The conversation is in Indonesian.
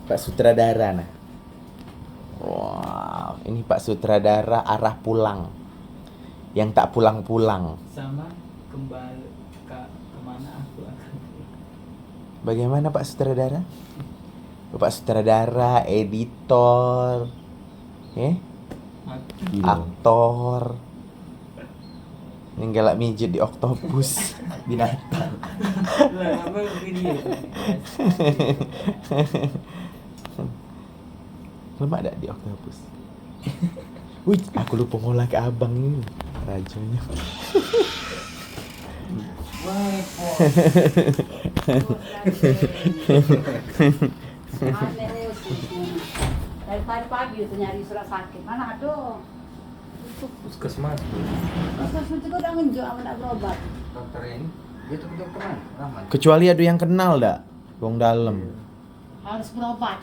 Pak Sutradara nah. Wow, ini Pak Sutradara arah pulang. Yang tak pulang-pulang. Sama kembali kemana aku akan pulang. Bagaimana Pak Sutradara? Pak Sutradara, editor, aktor. Yang galak mijit di oktopus binatang. Lah, apa video? Lemak tak di oktopus? Wih, aku lupa ngolah ke abang ini. Rajanya. Dari pagi itu nyari surat sakit. Mana ada? Puskesmas. Puskesmas itu udah ngenjuk sama nak berobat. Dokter ini, dia tuh dokter mana? Rahman. Kecuali ada yang kenal dak, wong dalam. Harus berobat.